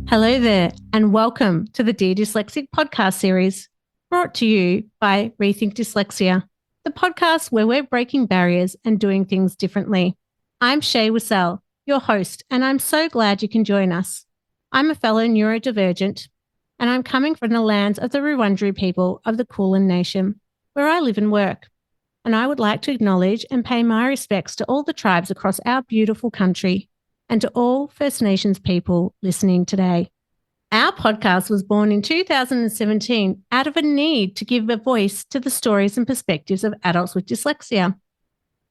Hello there, and welcome to the Dear Dyslexic podcast series, brought to you by Rethink Dyslexia, the podcast where we're breaking barriers and doing things differently. I'm Shay Wissell, your host, and I'm so glad you can join us. I'm a fellow neurodivergent, and I'm coming from the lands of the Wurundjeri people of the Kulin Nation, where I live and work. And I would like to acknowledge and pay my respects to all the tribes across our beautiful country, and to all First Nations people listening today. Our podcast was born in 2017 out of a need to give a voice to the stories and perspectives of adults with dyslexia.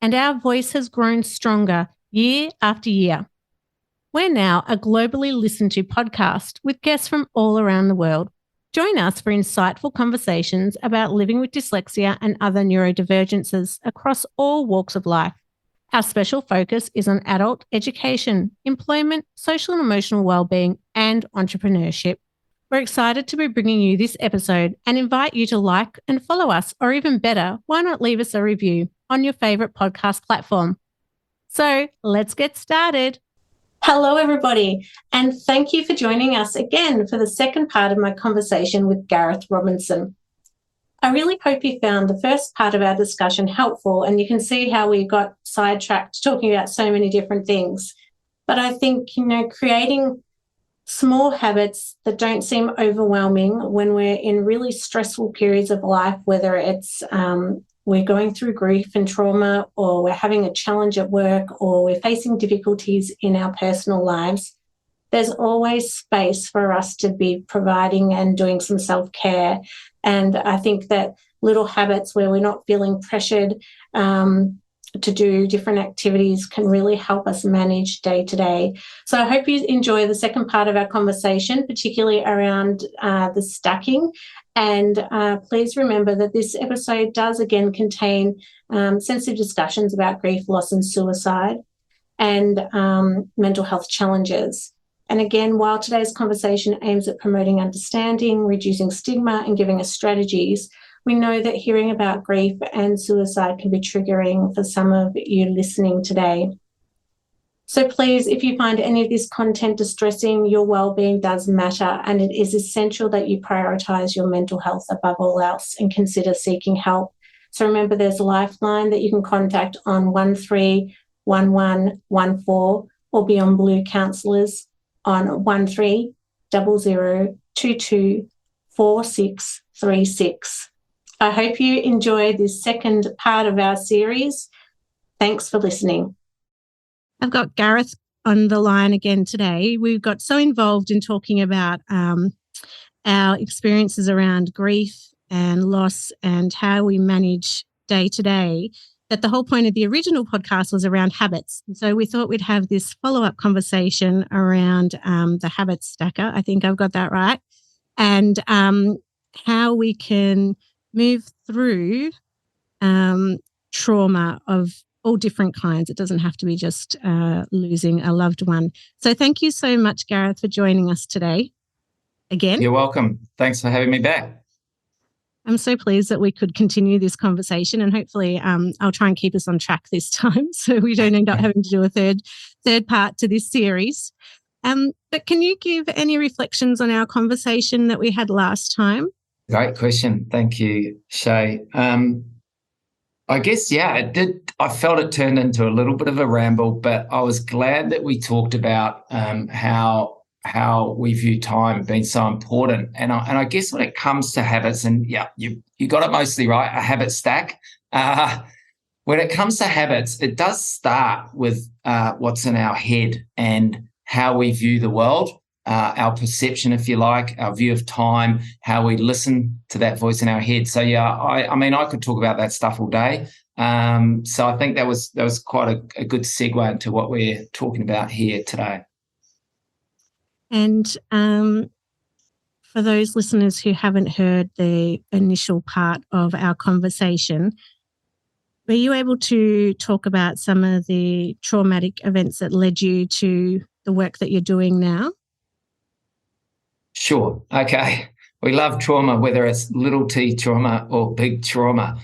And our voice has grown stronger year after year. We're now a globally listened to podcast with guests from all around the world. Join us for insightful conversations about living with dyslexia and other neurodivergences across all walks of life. Our special focus is on adult education, employment, social and emotional wellbeing, and entrepreneurship. We're excited to be bringing you this episode and invite you to like and follow us, or even better, why not leave us a review on your favourite podcast platform. So let's get started. Hello, everybody, and thank you for joining us again for the second part of my conversation with Gareth Robinson. I really hope you found the first part of our discussion helpful, and you can see how we got sidetracked talking about so many different things. But I think, creating small habits that don't seem overwhelming when we're in really stressful periods of life, whether it's we're going through grief and trauma, or we're having a challenge at work, or we're facing difficulties in our personal lives, there's always space for us to be providing and doing some self-care. And I think that little habits where we're not feeling pressured to do different activities can really help us manage day to day. So I hope you enjoy the second part of our conversation, particularly around the stacking. And please remember that this episode does again contain sensitive discussions about grief, loss and suicide and mental health challenges. And again, while today's conversation aims at promoting understanding, reducing stigma and giving us strategies, we know that hearing about grief and suicide can be triggering for some of you listening today. So please, if you find any of this content distressing, your wellbeing does matter, and it is essential that you prioritise your mental health above all else and consider seeking help. So remember, there's a lifeline that you can contact on 131114 or Beyond Blue counsellors on 1300224636. I hope you enjoyed this second part of our series. Thanks for listening. I've got Gareth on the line again today. We've got so involved in talking about our experiences around grief and loss and how we manage day to day, that the whole point of the original podcast was around habits. And so we thought we'd have this follow-up conversation around the habit stacker. I think I've got that right. And how we can move through trauma of all different kinds. It doesn't have to be just losing a loved one. So thank you so much, Gareth, for joining us today again. You're welcome. Thanks for having me back. I'm so pleased that we could continue this conversation, and hopefully I'll try and keep us on track this time so we don't end up having to do a third part to this series. But can you give any reflections on our conversation that we had last time? Great question. Thank you, Shay. I guess, it did. I felt it turned into a little bit of a ramble, but I was glad that we talked about how we view time being so important. And I guess when it comes to habits, and you got it mostly right, a habit stack. When it comes to habits, it does start with what's in our head and how we view the world, our perception, if you like, our view of time, how we listen to that voice in our head. So I could talk about that stuff all day. So I think that was quite a good segue into what we're talking about here today. And for those listeners who haven't heard the initial part of our conversation, were you able to talk about some of the traumatic events that led you to the work that you're doing now? Sure. Okay. We love trauma, whether it's little t trauma or big trauma.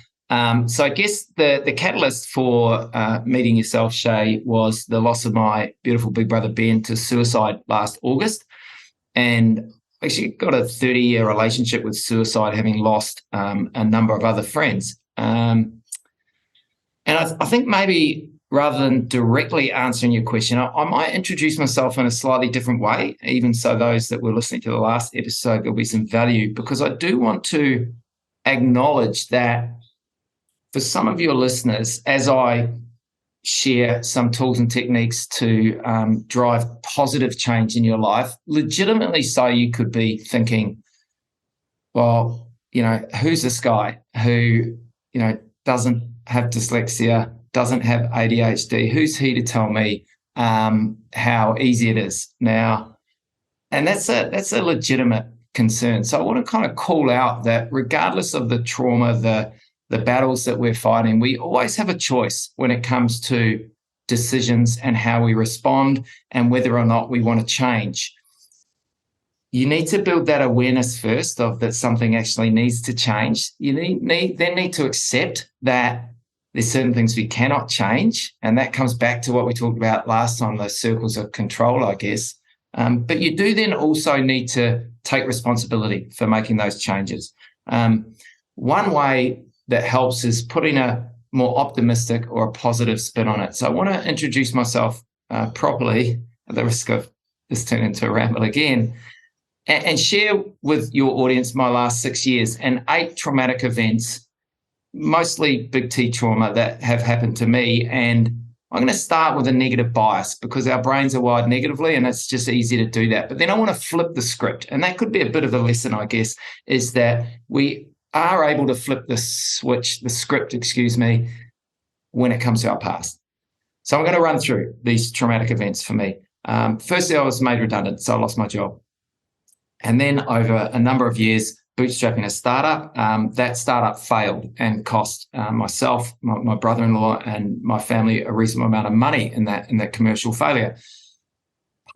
So I guess the catalyst for meeting yourself, Shay, was the loss of my beautiful big brother Ben to suicide last August. and actually got a 30-year relationship with suicide, having lost a number of other friends. And I think maybe rather than directly answering your question, I might introduce myself in a slightly different way, even so those that were listening to the last episode, there'll be some value, because I do want to acknowledge that for some of your listeners, as I share some tools and techniques to drive positive change in your life, legitimately so, you could be thinking, well, who's this guy who, doesn't have dyslexia, doesn't have ADHD? Who's he to tell me how easy it is now? And that's a legitimate concern. So I want to kind of call out that regardless of the trauma, the battles that we're fighting, we always have a choice when it comes to decisions and how we respond and whether or not we want to change. You need to build that awareness first of that something actually needs to change. You need to accept that there's certain things we cannot change, and that comes back to what we talked about last time, the circles of control, I guess. But you do then also need to take responsibility for making those changes. One way that helps is putting a more optimistic or a positive spin on it. So I want to introduce myself properly, at the risk of this turning into a ramble again, and share with your audience my last 6 years and 8 traumatic events, mostly big T trauma, that have happened to me. And I'm going to start with a negative bias because our brains are wired negatively and it's just easy to do that. But then I want to flip the script. And that could be a bit of a lesson, I guess, is that we are able to flip the script, when it comes to our past. So I'm going to run through these traumatic events for me. Firstly, I was made redundant, so I lost my job. And then over a number of years, bootstrapping a startup, that startup failed and cost myself, my brother-in-law, and my family a reasonable amount of money in that commercial failure.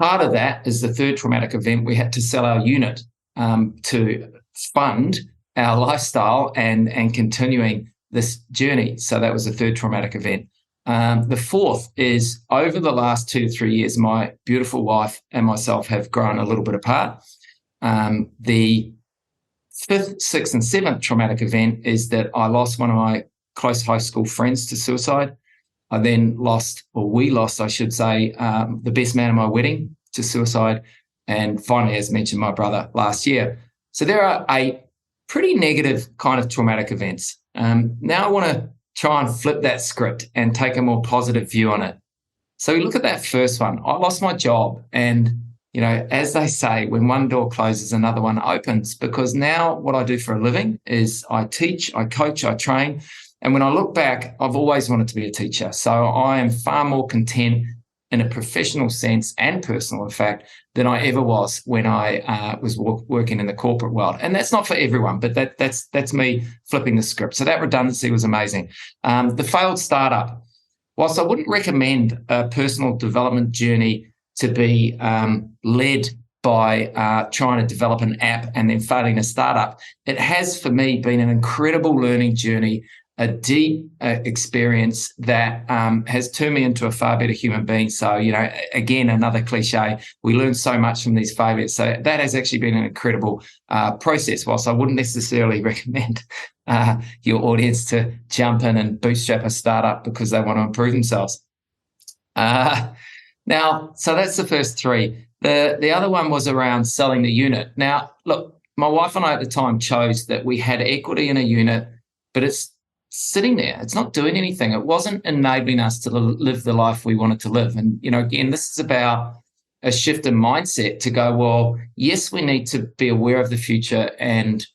Part of that is the third traumatic event. We had to sell our unit to fund our lifestyle and continuing this journey. So that was the third traumatic event. The fourth is, over the last 2 to 3 years, my beautiful wife and myself have grown a little bit apart. The fifth, sixth, and seventh traumatic event is that I lost one of my close high school friends to suicide. I then we lost, I should say, the best man at my wedding to suicide. And finally, as mentioned, my brother last year. So there are 8 pretty negative kind of traumatic events. Now I want to try and flip that script and take a more positive view on it. So we look at that first one. I lost my job, and as they say, when one door closes, another one opens, because now what I do for a living is I teach, I coach, I train. And when I look back, I've always wanted to be a teacher. So I am far more content in a professional sense and personal, in fact, than I ever was when I was working in the corporate world. And that's not for everyone, but that's me flipping the script. So that redundancy was amazing. The failed startup. Whilst I wouldn't recommend a personal development journey to be led by trying to develop an app and then failing a startup, it has for me been an incredible learning journey, a deep experience that has turned me into a far better human being. So, again, another cliche, we learn so much from these failures. So that has actually been an incredible process, whilst I wouldn't necessarily recommend your audience to jump in and bootstrap a startup because they want to improve themselves. Now, so that's the first 3. The other one was around selling the unit. Now, look, my wife and I at the time chose that we had equity in a unit, but it's sitting there. It's not doing anything. It wasn't enabling us to live the life we wanted to live. And, again, this is about a shift in mindset to go, well, yes, we need to be aware of the future and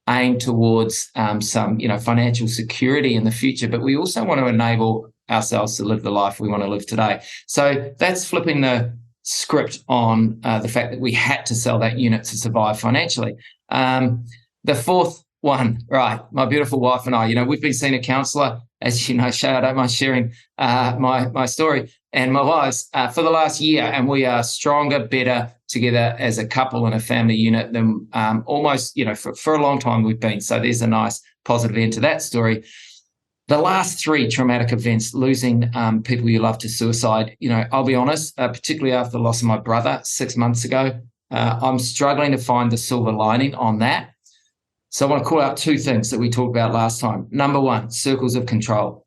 aim towards some, financial security in the future, but we also want to enable ourselves to live the life we want to live today. So that's flipping the script on the fact that we had to sell that unit to survive financially. The fourth one, right, my beautiful wife and I, we've been seeing a counsellor, as you know, Shay, I don't mind sharing my story, and my wives for the last year, and we are stronger, better together as a couple and a family unit than almost, for a long time we've been. So there's a nice positive end to that story. The last 3 traumatic events, losing people you love to suicide, I'll be honest, particularly after the loss of my brother 6 months ago, I'm struggling to find the silver lining on that. So I want to call out two things that we talked about last time. Number one, circles of control.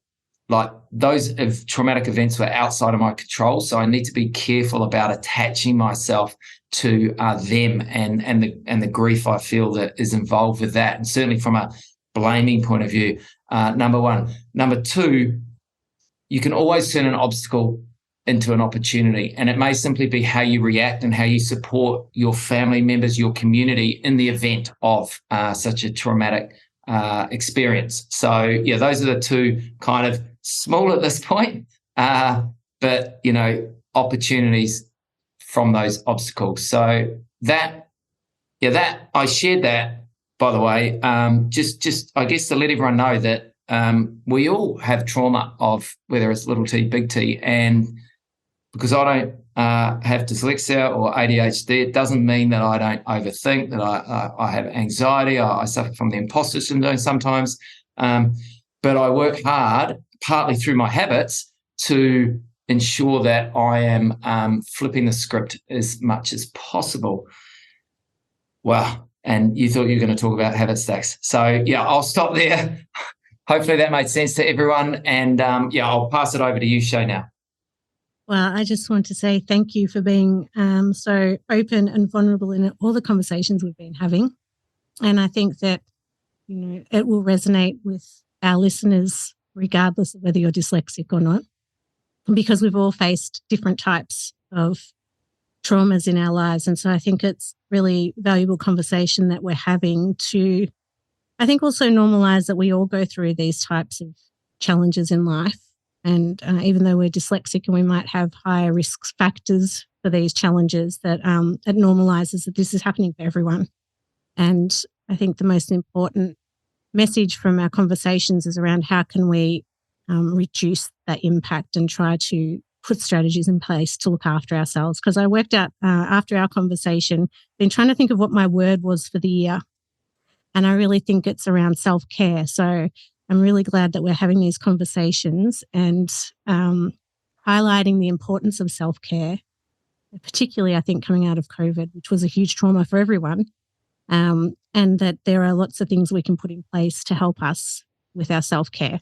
Like those traumatic events were outside of my control, so I need to be careful about attaching myself to them and the grief I feel that is involved with that, and certainly from a blaming point of view. Number one. Number two, you can always turn an obstacle into an opportunity, and it may simply be how you react and how you support your family members, your community in the event of such a traumatic experience. So yeah, those are the two kind of small at this point, but opportunities from those obstacles. So that I shared that, by the way, just I guess to let everyone know that we all have trauma of whether it's little t, big T, and because I don't have dyslexia or ADHD, it doesn't mean that I don't overthink, that I have anxiety, I suffer from the imposter syndrome sometimes, but I work hard, partly through my habits, to ensure that I am flipping the script as much as possible. Wow. And you thought you were going to talk about habit stacks. So, yeah, I'll stop there. Hopefully that made sense to everyone. And, I'll pass it over to you, Shay, now. Well, I just want to say thank you for being so open and vulnerable in all the conversations we've been having. And I think that, it will resonate with our listeners, regardless of whether you're dyslexic or not, because we've all faced different types of traumas in our lives. And so I think it's really valuable conversation that we're having to, I think, also normalize that we all go through these types of challenges in life. And even though we're dyslexic and we might have higher risk factors for these challenges, that it normalizes that this is happening for everyone. And I think the most important message from our conversations is around how can we reduce that impact and try to put strategies in place to look after ourselves. Because I worked out after our conversation, been trying to think of what my word was for the year. And I really think it's around self-care. So I'm really glad that we're having these conversations and highlighting the importance of self-care, particularly, I think, coming out of COVID, which was a huge trauma for everyone, and that there are lots of things we can put in place to help us with our self-care.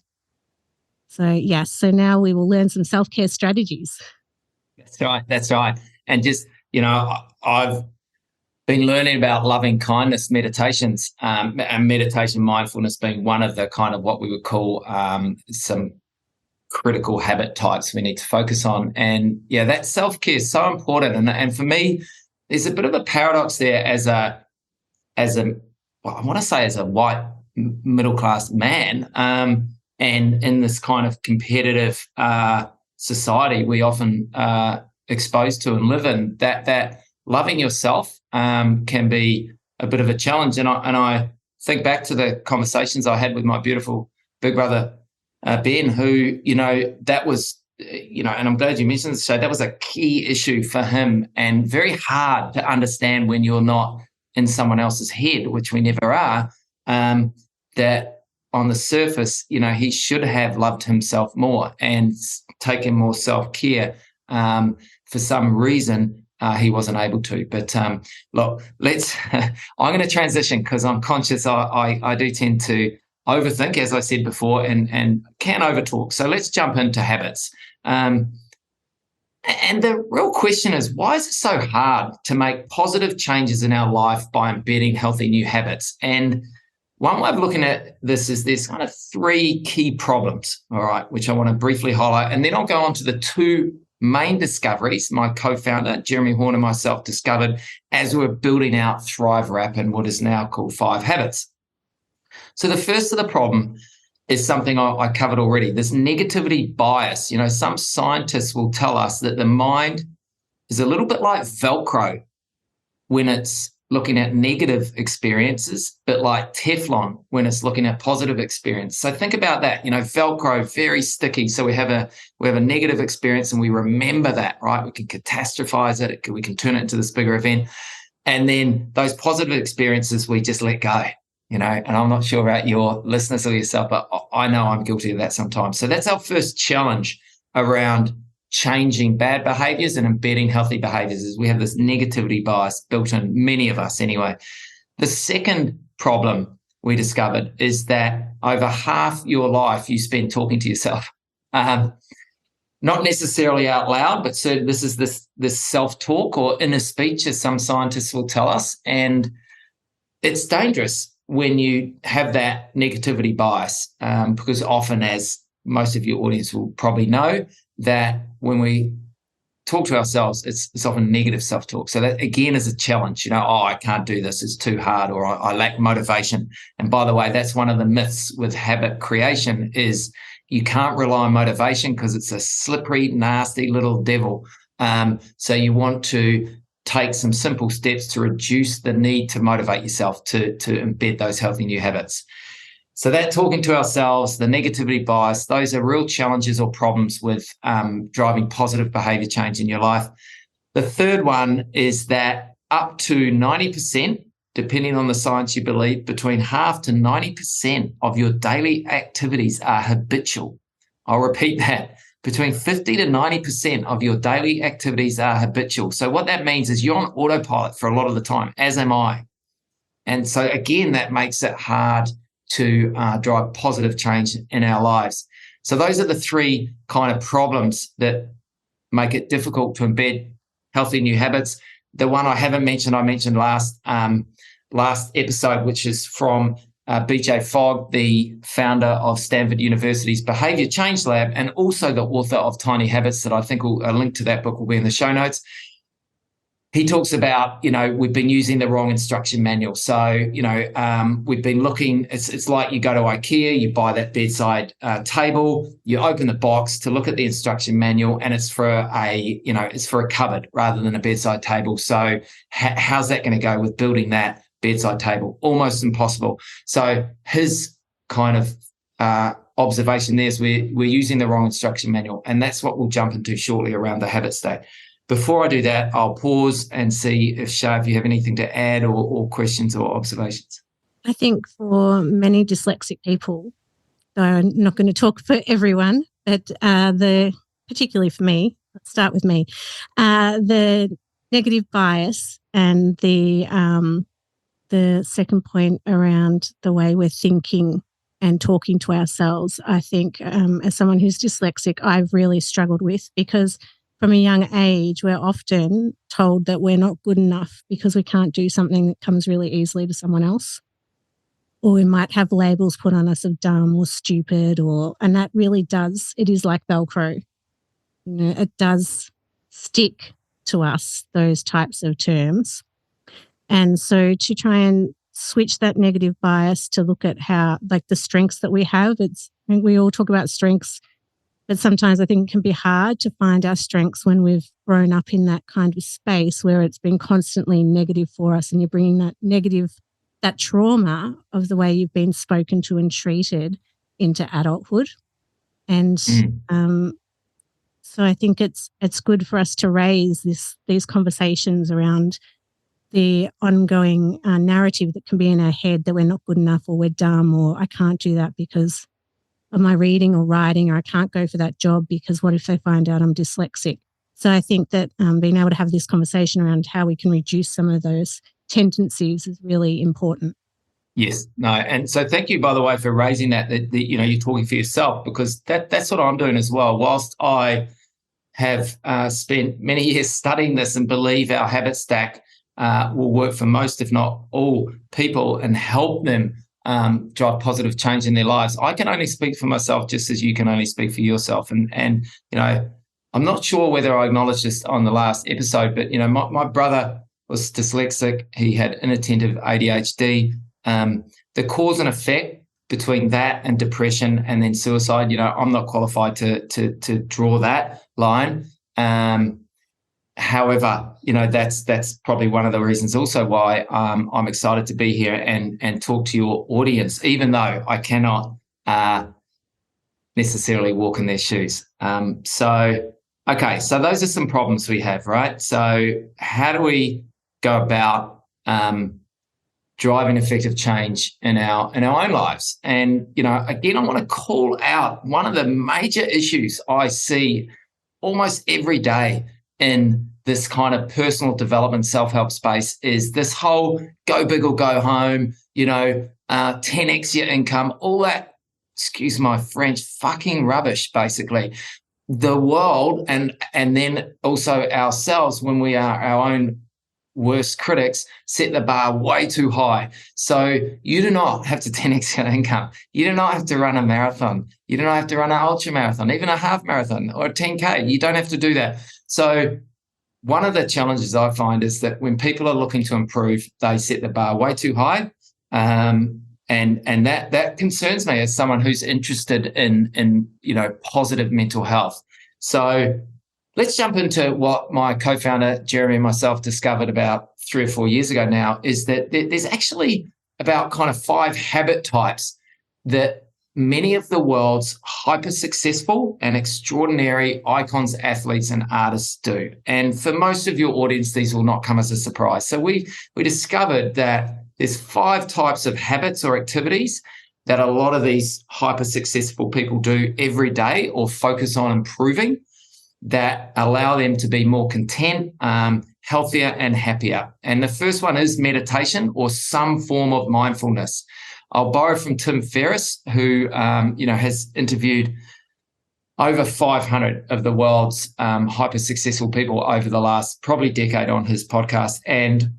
So, yes, so now we will learn some self-care strategies. That's right. And just, I've been learning about loving kindness meditations, and meditation mindfulness being one of the kind of what we would call some critical habit types we need to focus on. And yeah, that self-care is so important. And for me, there's a bit of a paradox there as a white middle-class man, and in this kind of competitive society we often exposed to and live in, that loving yourself can be a bit of a challenge. And I think back to the conversations I had with my beautiful big brother, Ben, who, that was, and I'm glad you mentioned this, so that was a key issue for him and very hard to understand when you're not in someone else's head, which we never are, that on the surface, he should have loved himself more and taken more self-care. For some reason, he wasn't able to. But look, I'm going to transition because I'm conscious I do tend to overthink, as I said before, and can overtalk. So let's jump into habits. And the real question is, why is it so hard to make positive changes in our life by embedding healthy new habits? And one way of looking at this is there's kind of three key problems, all right, which I want to briefly highlight. And then I'll go on to the two main discoveries my co-founder, Jeremy Horn, and myself discovered as we were building out ThriveWrap and what is now called 5 Habits. So the first of the problem is something I covered already, this negativity bias. Some scientists will tell us that the mind is a little bit like Velcro when it's looking at negative experiences, but like Teflon when it's looking at positive experience. So think about that. Velcro, very sticky. So we have a negative experience and we remember that, right? We can catastrophize it. We can turn it into this bigger event. And then those positive experiences, we just let go, and I'm not sure about your listeners or yourself, but I know I'm guilty of that sometimes. So that's our first challenge around changing bad behaviors and embedding healthy behaviors is we have this negativity bias built in, many of us anyway. The second problem we discovered is that over half your life you spend talking to yourself. Not necessarily out loud, but so this is this self-talk or inner speech, as some scientists will tell us. And it's dangerous when you have that negativity bias, because often, as most of your audience will probably know, that when we talk to ourselves, it's often negative self-talk. So that, again, is a challenge. I can't do this, it's too hard, or I lack motivation. And by the way, that's one of the myths with habit creation is you can't rely on motivation because it's a slippery, nasty little devil. So you want to take some simple steps to reduce the need to motivate yourself to embed those healthy new habits. So that talking to ourselves, the negativity bias, those are real challenges or problems with driving positive behavior change in your life. The third one is that up to 90%, depending on the science you believe, between half to 90% of your daily activities are habitual. I'll repeat that. Between 50 to 90% of your daily activities are habitual. So what that means is you're on autopilot for a lot of the time, as am I. And so, again, that makes it hard to drive positive change in our lives. So those are the three kind of problems that make it difficult to embed healthy new habits. The one I haven't mentioned, I mentioned last episode, which is from BJ Fogg, the founder of Stanford University's Behavior Change Lab, and also the author of Tiny Habits, that I think a link to that book will be in the show notes. He talks about, we've been using the wrong instruction manual. So, we've been looking, it's like you go to IKEA, you buy that bedside table, you open the box to look at the instruction manual, and it's for a cupboard rather than a bedside table. So how's that going to go with building that bedside table? Almost impossible. So his kind of observation there is we're using the wrong instruction manual, and that's what we'll jump into shortly around the habit state. Before I do that, I'll pause and see if, Shay, if you have anything to add or questions or observations. I think for many dyslexic people, though I'm not going to talk for everyone, but particularly for me, let's start with me, the negative bias and the second point around the way we're thinking and talking to ourselves, I think as someone who's dyslexic, I've really struggled with, because from a young age, we're often told that we're not good enough because we can't do something that comes really easily to someone else. Or we might have labels put on us of dumb or stupid, and that really does, it is like Velcro. It does stick to us, those types of terms. And so to try and switch that negative bias to look at how, like, the strengths that we have, I think we all talk about strengths, but sometimes I think it can be hard to find our strengths when we've grown up in that kind of space where it's been constantly negative for us, and you're bringing that negative, that trauma of the way you've been spoken to and treated into adulthood. And so I think it's good for us to raise these conversations around the ongoing narrative that can be in our head that we're not good enough, or we're dumb, or I can't do that because of my reading or writing, or I can't go for that job because what if they find out I'm dyslexic? So I think that being able to have this conversation around how we can reduce some of those tendencies is really important. Yes, no, and so thank you, by the way, for raising that you're talking for yourself, because that's what I'm doing as well. Whilst I have spent many years studying this and believe our habit stack will work for most, if not all, people and help them drive positive change in their lives, I can only speak for myself, just as you can only speak for yourself. And I'm not sure whether I acknowledged this on the last episode, but my brother was dyslexic. He had inattentive ADHD. The cause and effect between that and depression and then suicide, I'm not qualified to draw that line. However, that's probably one of the reasons also why I'm excited to be here and talk to your audience, even though I cannot necessarily walk in their shoes. So those are some problems we have, right? So how do we go about driving effective change in our own lives? And again, I want to call out one of the major issues I see almost every day in this kind of personal development, self-help space is this whole go big or go home, 10x your income, all that, excuse my French, fucking rubbish, basically. The world and then also ourselves, when we are our own worst critics, set the bar way too high. So you do not have to 10x your income. You do not have to run a marathon. You do not have to run an ultra marathon, even a half marathon or a 10K. You don't have to do that. So one of the challenges I find is that when people are looking to improve, they set the bar way too high. And that concerns me as someone who's interested in positive mental health. So let's jump into what my co-founder Jeremy and myself discovered about 3 or 4 years ago now, is that there's actually about kind of 5 habit types that many of the world's hyper successful and extraordinary icons, athletes, and artists do. And for most of your audience, these will not come as a surprise. So we discovered that there's 5 types of habits or activities that a lot of these hyper successful people do every day or focus on improving, that allow them to be more content, healthier, and happier. And the first one is meditation or some form of mindfulness. I'll borrow from Tim Ferriss, who has interviewed over 500 of the world's hyper successful people over the last probably decade on his podcast. And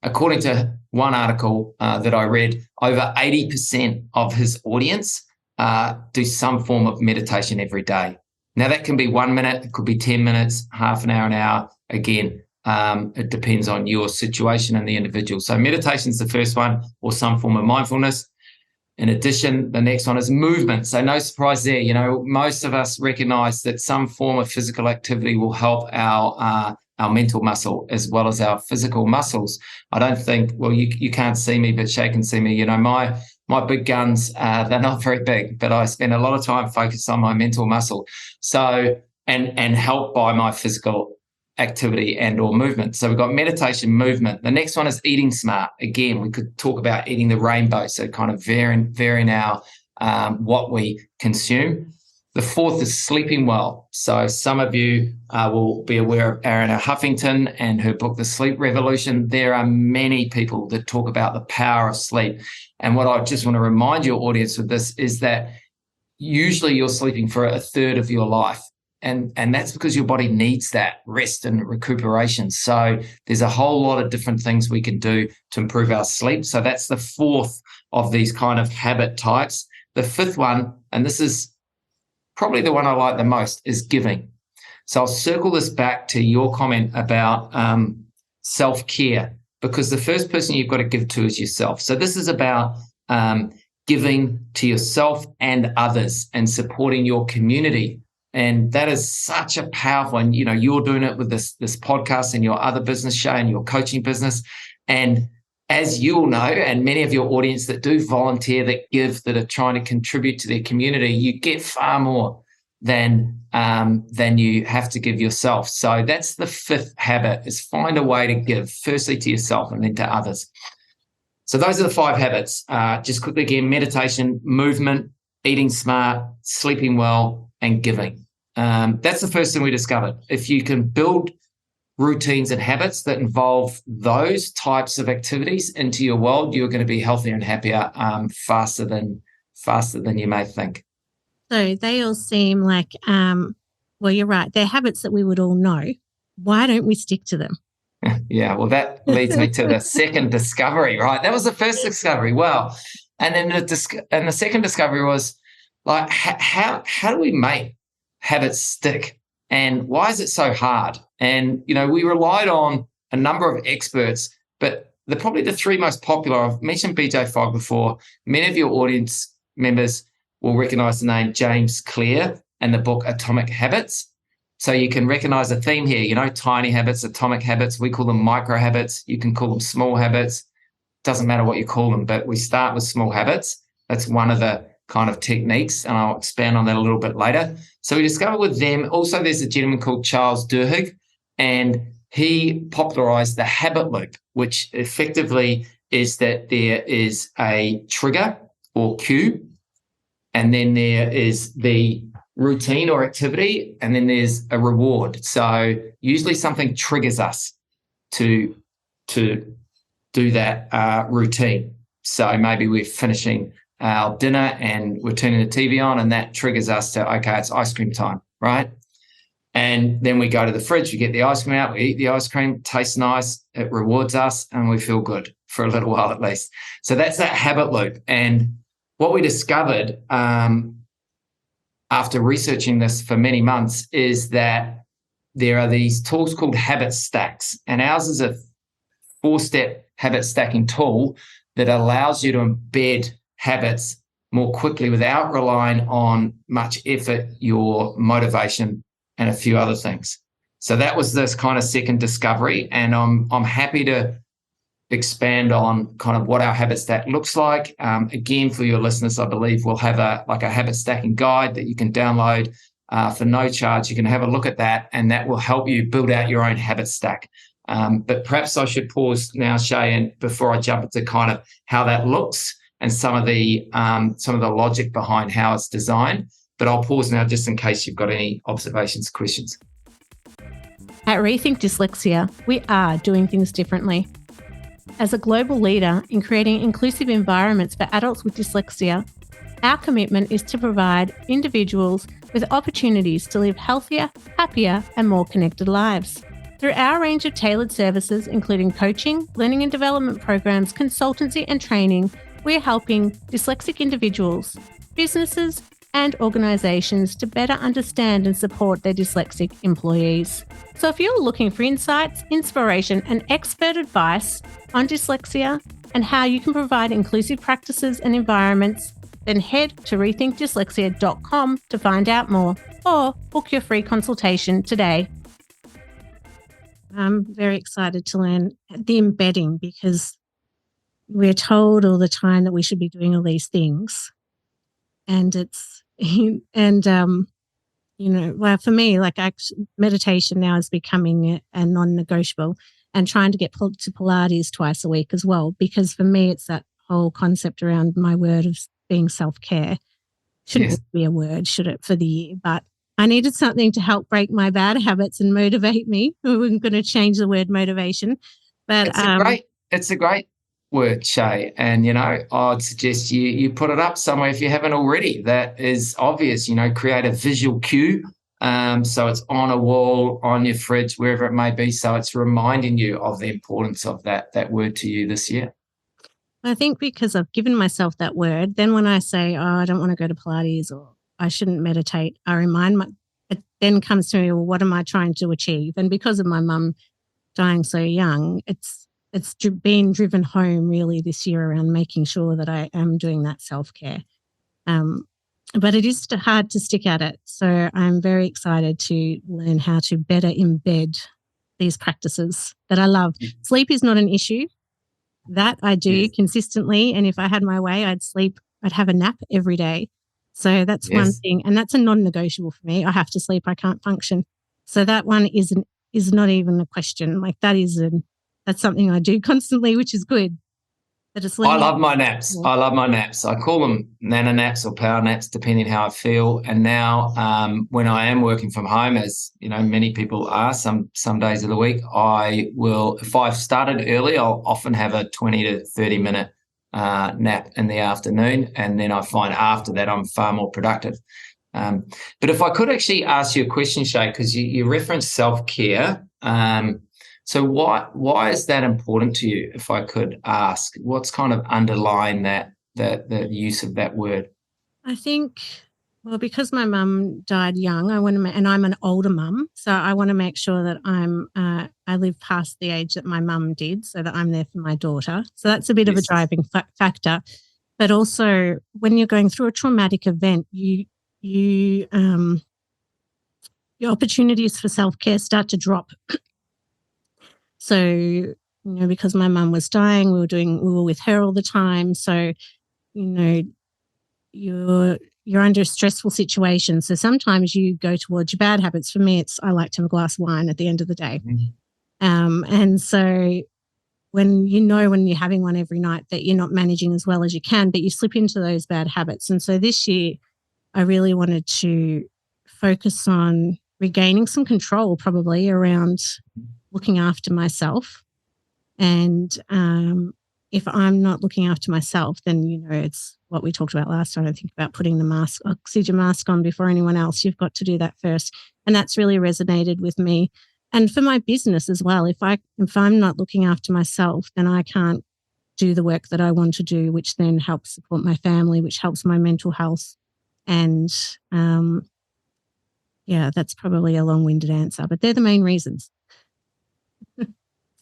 according to one article that I read, over 80% of his audience do some form of meditation every day. Now, that can be 1 minute, it could be 10 minutes, half an hour. Again, it depends on your situation and the individual. So meditation is the first one, or some form of mindfulness. In addition, the next one is movement. So no surprise there. Most of us recognize that some form of physical activity will help our mental muscle as well as our physical muscles. I don't think, well, you can't see me, but Shay can see me. My big guns, they're not very big, but I spend a lot of time focused on my mental muscle. So, and helped by my physical activity and or movement. So we've got meditation, movement. The next one is eating smart. Again, we could talk about eating the rainbow, so kind of varying our what we consume. The fourth is sleeping well. So some of you will be aware of Arianna Huffington and her book, The Sleep Revolution. There are many people that talk about the power of sleep. And what I just want to remind your audience with this is that usually you're sleeping for a third of your life. And that's because your body needs that rest and recuperation. So there's a whole lot of different things we can do to improve our sleep. So that's the fourth of these kind of habit types. The fifth one, and this is probably the one I like the most, is giving. So I'll circle this back to your comment about self-care, because the first person you've got to give to is yourself. So this is about giving to yourself and others and supporting your community. And that is such a powerful, and you're doing it with this podcast and your other business, Shay, and your coaching business. And as you all know, and many of your audience that do volunteer, that give, that are trying to contribute to their community, you get far more than you have to give yourself. So that's the fifth habit, is find a way to give, firstly to yourself and then to others. So those are the 5 habits. Just quickly again: meditation, movement, eating smart, sleeping well, and giving. That's the first thing we discovered. If you can build routines and habits that involve those types of activities into your world, you're going to be healthier and happier faster than you may think. So they all seem like, well, you're right, they're habits that we would all know. Why don't we stick to them? Yeah, well, that leads me to the second discovery, right? That was the first discovery. Well, and then the second discovery was like, how do we make habits stick? And why is it so hard? And, we relied on a number of experts, but probably the 3 most popular, I've mentioned BJ Fogg before. Many of your audience members will recognize the name James Clear and the book Atomic Habits. So you can recognize a theme here, tiny habits, atomic habits. We call them micro habits. You can call them small habits. Doesn't matter what you call them, but we start with small habits. That's one of the kind of techniques, and I'll expand on that a little bit later. So we discovered with them, also there's a gentleman called Charles Duhigg, and he popularized the habit loop, which effectively is that there is a trigger or cue, and then there is the routine or activity, and then there's a reward. So usually something triggers us to do that routine. So maybe we're finishing our dinner and we're turning the TV on, and that triggers us to, okay, it's ice cream time, right? And then we go to the fridge, we get the ice cream out, we eat the ice cream, tastes nice, it rewards us, and we feel good for a little while at least. So that's that habit loop. And what we discovered after researching this for many months is that there are these tools called habit stacks, and ours is a 4-step habit stacking tool that allows you to embed habits more quickly without relying on much effort, your motivation, and a few other things. So that was this kind of second discovery, and I'm happy to expand on kind of what our habit stack looks like. Again, for your listeners, I believe we'll have a habit stacking guide that you can download for no charge. You can have a look at that, and that will help you build out your own habit stack. But perhaps I should pause now, Shay, and before I jump into kind of how that looks and some of the logic behind how it's designed. But I'll pause now just in case you've got any observations, questions. At Rethink Dyslexia, we are doing things differently. As a global leader in creating inclusive environments for adults with dyslexia, our commitment is to provide individuals with opportunities to live healthier, happier, and more connected lives. Through our range of tailored services, including coaching, learning and development programs, consultancy, and training, we're helping dyslexic individuals, businesses, and organisations to better understand and support their dyslexic employees. So if you're looking for insights, inspiration, and expert advice on dyslexia and how you can provide inclusive practices and environments, then head to rethinkdyslexia.com to find out more, or book your free consultation today. I'm very excited to learn the embedding, because we're told all the time that we should be doing all these things. And well, for me, meditation now is becoming a non-negotiable, and trying to get to Pilates twice a week as well, because for me, it's that whole concept around my word of being self-care. Shouldn't be a word, should it, for the year? But I needed something to help break my bad habits and motivate me. We weren't going to change the word motivation. But it's a great word, Shay. And, I'd suggest you put it up somewhere if you haven't already. That is obvious, create a visual cue. So it's on a wall, on your fridge, wherever it may be. So it's reminding you of the importance of that word to you this year. I think because I've given myself that word, then when I say, I don't want to go to Pilates or I shouldn't meditate, I it then comes to me, well, what am I trying to achieve? And because of my mum dying so young, it's been driven home really this year around making sure that I am doing that self-care. But it is hard to stick at it. So I'm very excited to learn how to better embed these practices that I love. Sleep is not an issue. That I do consistently. And if I had my way, I'd have a nap every day. So that's one thing. And that's a non-negotiable for me. I have to sleep. I can't function. So that one is not even a question. That's something I do constantly, which is good. I love my naps. I love my naps. I call them nano naps or power naps, depending how I feel. And now when I am working from home, as many people are, some days of the week, I will, if I've started early, I'll often have a 20 to 30 minute nap in the afternoon. And then I find after that I'm far more productive. But if I could actually ask you a question, Shay, because you referenced self-care. So why is that important to you, if I could ask? What's kind of underlying the use of that word? I think, well, because my mum died young, and I'm an older mum, so I want to make sure that I live past the age that my mum did, so that I'm there for my daughter. So that's a bit of a driving factor. But also, when you're going through a traumatic event, your opportunities for self-care start to drop. So, because my mum was dying, we were with her all the time. So, you're under a stressful situation. So sometimes you go towards your bad habits. For me, I like to have a glass of wine at the end of the day. Mm-hmm. And so when you're having one every night that you're not managing as well as you can, but you slip into those bad habits. And so this year I really wanted to focus on regaining some control probably around looking after myself. And if I'm not looking after myself, then, it's what we talked about last time. I think about putting the oxygen mask on before anyone else. You've got to do that first. And that's really resonated with me. And for my business as well, if I'm not looking after myself, then I can't do the work that I want to do, which then helps support my family, which helps my mental health. And that's probably a long-winded answer, but they're the main reasons.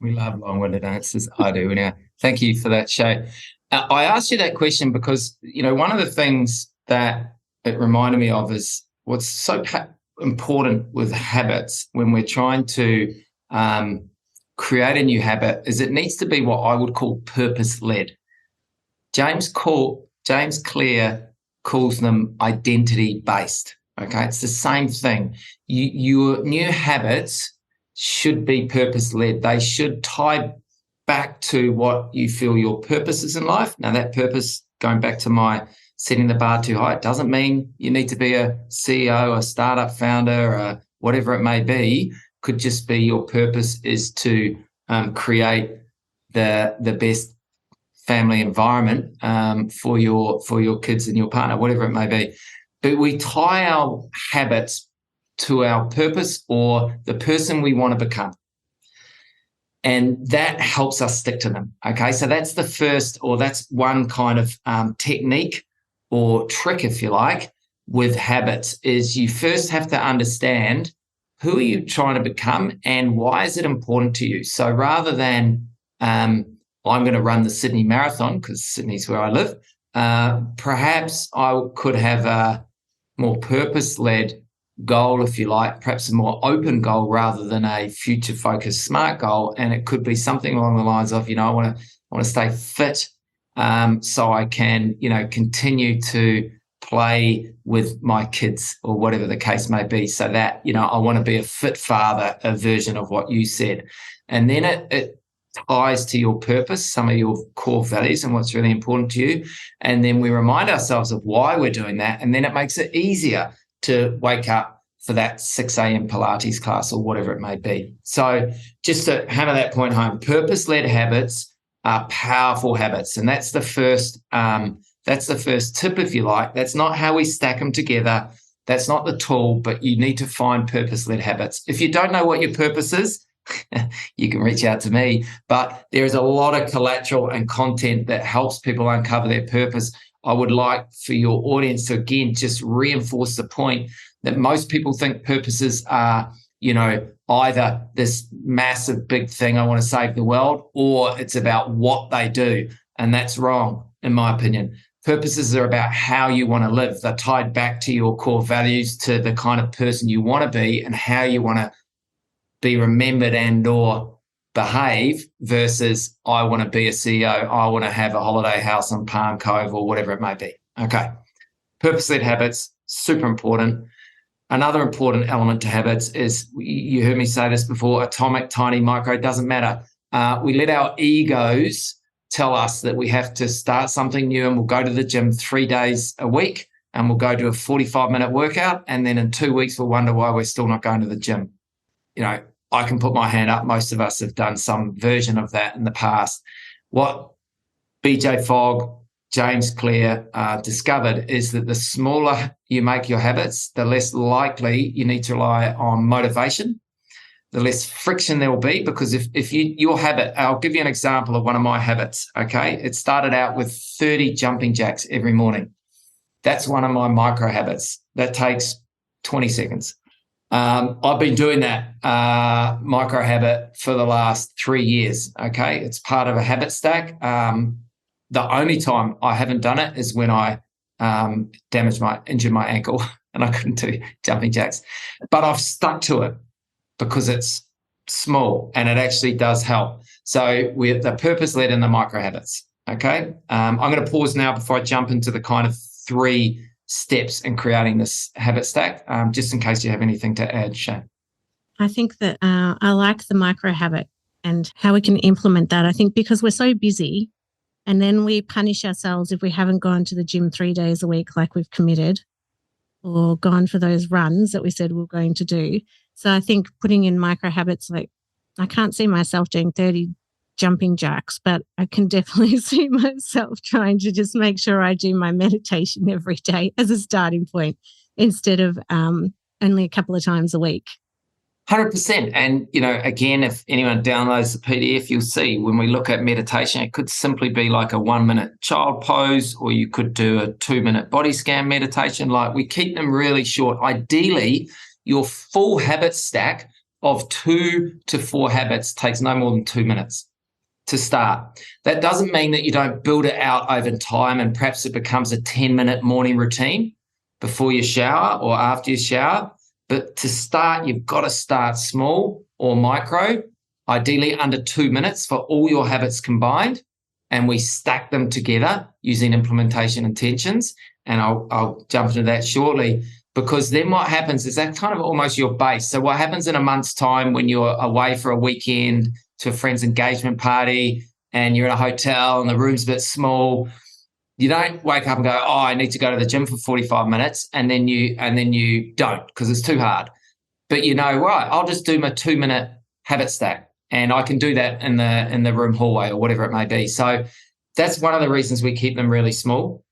We love long-winded answers. I do. Now, thank you for that, Shay. I asked you that question because, one of the things that it reminded me of is what's so important with habits when we're trying to create a new habit is it needs to be what I would call purpose-led. James Clear calls them identity-based. Okay, it's the same thing. Your new habits should be purpose-led. They should tie back to what you feel your purpose is in life. Now, that purpose, going back to my setting the bar too high, it doesn't mean you need to be a CEO, a startup founder, or whatever it may be. Could just be your purpose is to create the best family environment for your kids and your partner, whatever it may be. But we tie our habits to our purpose or the person we want to become. And that helps us stick to them. Okay, so that's the first, or that's one kind of technique or trick, if you like, with habits, is you first have to understand who are you trying to become and why is it important to you. So rather than I'm going to run the Sydney Marathon because Sydney's where I live, perhaps I could have a more purpose-led goal, if you like, perhaps a more open goal rather than a future-focused SMART goal. And it could be something along the lines of, I want to stay fit so I can, continue to play with my kids or whatever the case may be. So that, I want to be a fit father, a version of what you said. And then it ties to your purpose, some of your core values and what's really important to you. And then we remind ourselves of why we're doing that. And then it makes it easier to wake up for that 6 a.m. Pilates class or whatever it may be. So just to hammer that point home, purpose-led habits are powerful habits. And that's the first tip, if you like. That's not how we stack them together. That's not the tool, but you need to find purpose-led habits. If you don't know what your purpose is, you can reach out to me. But there is a lot of collateral and content that helps people uncover their purpose. I would like for your audience to, again, just reinforce the point that most people think purposes are, either this massive big thing, I want to save the world, or it's about what they do. And that's wrong, in my opinion. Purposes are about how you want to live. They're tied back to your core values, to the kind of person you want to be and how you want to be remembered and or behave versus I want to be a CEO, I want to have a holiday house on Palm Cove or whatever it may be. Okay. Purpose-led habits, super important. Another important element to habits is, you heard me say this before, atomic, tiny, micro, doesn't matter. We let our egos tell us that we have to start something new and we'll go to the gym 3 days a week and we'll go do a 45-minute workout. And then in 2 weeks, we'll wonder why we're still not going to the gym. I can put my hand up. Most of us have done some version of that in the past. What BJ Fogg, James Clear discovered is that the smaller you make your habits, the less likely you need to rely on motivation, the less friction there will be. Because if your habit, I'll give you an example of one of my habits, okay? It started out with 30 jumping jacks every morning. That's one of my micro habits. That takes 20 seconds. I've been doing that micro habit for the last 3 years, okay? It's part of a habit stack. The only time I haven't done it is when I injured my ankle and I couldn't do jumping jacks. But I've stuck to it because it's small and it actually does help. So we're the purpose-led and the micro habits, okay? I'm going to pause now before I jump into the kind of 3 steps in creating this habit stack, just in case you have anything to add, Shane. I think that I like the micro habit and how we can implement that. I think because we're so busy and then we punish ourselves if we haven't gone to the gym 3 days a week like we've committed, or gone for those runs that we said we we're going to do. So I think putting in micro habits, like I can't see myself doing 30 jumping jacks, but I can definitely see myself trying to just make sure I do my meditation every day as a starting point instead of only a couple of times a week. 100%. And, again, if anyone downloads the PDF, you'll see when we look at meditation, it could simply be like a 1-minute child pose, or you could do a 2-minute body scan meditation. Like, we keep them really short. Ideally, your full habit stack of 2 to 4 habits takes no more than 2 minutes to start. That doesn't mean that you don't build it out over time and perhaps it becomes a 10-minute morning routine before you shower or after you shower. But to start, you've got to start small or micro, ideally under 2 minutes for all your habits combined. And we stack them together using implementation intentions. And I'll jump into that shortly, because then what happens is that kind of almost your base. So what happens in a month's time when you're away for a weekend to a friend's engagement party and you're in a hotel and the room's a bit small, you don't wake up and go, oh, I need to go to the gym for 45 minutes, and then you don't because it's too hard. But right, I'll just do my 2-minute habit stack, and I can do that in the room hallway or whatever it may be. So that's one of the reasons we keep them really small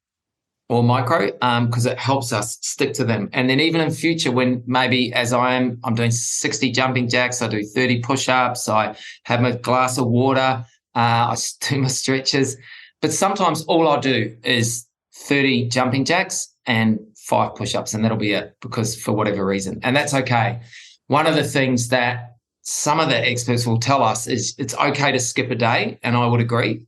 or micro, because it helps us stick to them. And then even in future, when maybe as I'm doing 60 jumping jacks, I do 30 push-ups, I have my glass of water, I do my stretches. But sometimes all I'll do is 30 jumping jacks and 5 push-ups, and that'll be it, because for whatever reason. And that's okay. One of the things that some of the experts will tell us is it's okay to skip a day, and I would agree.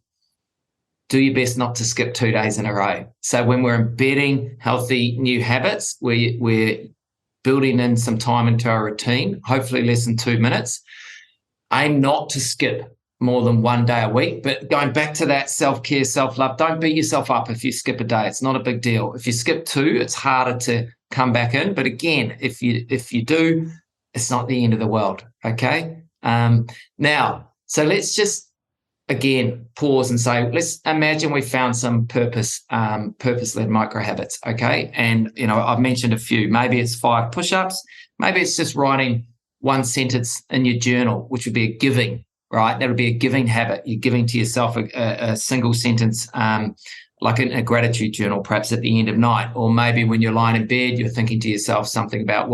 Do your best not to skip 2 days in a row. So when we're embedding healthy new habits, we're building in some time into our routine, hopefully less than 2 minutes. Aim not to skip more than 1 day a week. But going back to that self-care, self-love, don't beat yourself up if you skip a day. It's not a big deal. If you skip 2, it's harder to come back in. But again, if you do, it's not the end of the world, okay? Now, so let's just, again, pause and say, let's imagine we found some purpose-led micro habits, okay? And, I've mentioned a few. Maybe it's 5 push-ups. Maybe it's just writing 1 sentence in your journal, which would be a giving, right? That would be a giving habit. You're giving to yourself a single sentence, like in a gratitude journal, perhaps at the end of night. Or maybe when you're lying in bed, you're thinking to yourself something about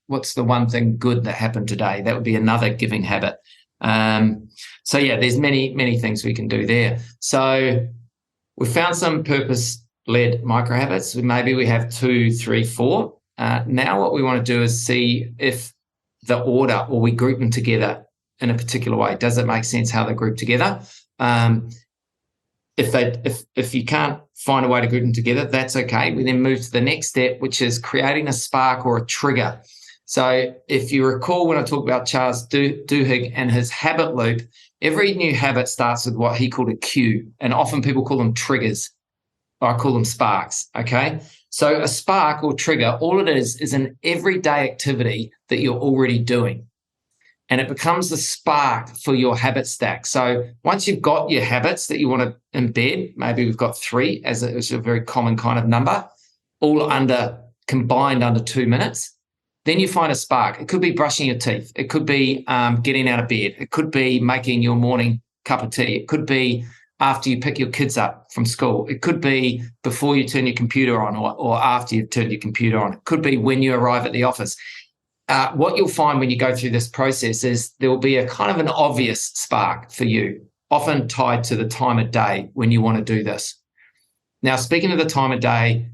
what's the one thing good that happened today. That would be another giving habit. So yeah, there's many, many things we can do there. So we found some purpose-led micro habits. Maybe we have 2, 3, 4. Now what we want to do is see if the order, or we group them together in a particular way. Does it make sense how they're grouped together? If you can't find a way to group them together, that's okay. We then move to the next step, which is creating a spark or a trigger. So if you recall when I talked about Charles Duhigg and his habit loop, every new habit starts with what he called a cue, and often people call them triggers. I call them sparks, okay? So a spark or trigger, all it is an everyday activity that you're already doing. And it becomes the spark for your habit stack. So once you've got your habits that you want to embed, maybe we've got 3 as a very common kind of number, all combined under 2 minutes, then you find a spark. It could be brushing your teeth. It could be getting out of bed. It could be making your morning cup of tea. It could be after you pick your kids up from school. It could be before you turn your computer on, or after you've turned your computer on. It could be when you arrive at the office. What you'll find when you go through this process is there will be a kind of an obvious spark for you, often tied to the time of day when you want to do this. Now, speaking of the time of day,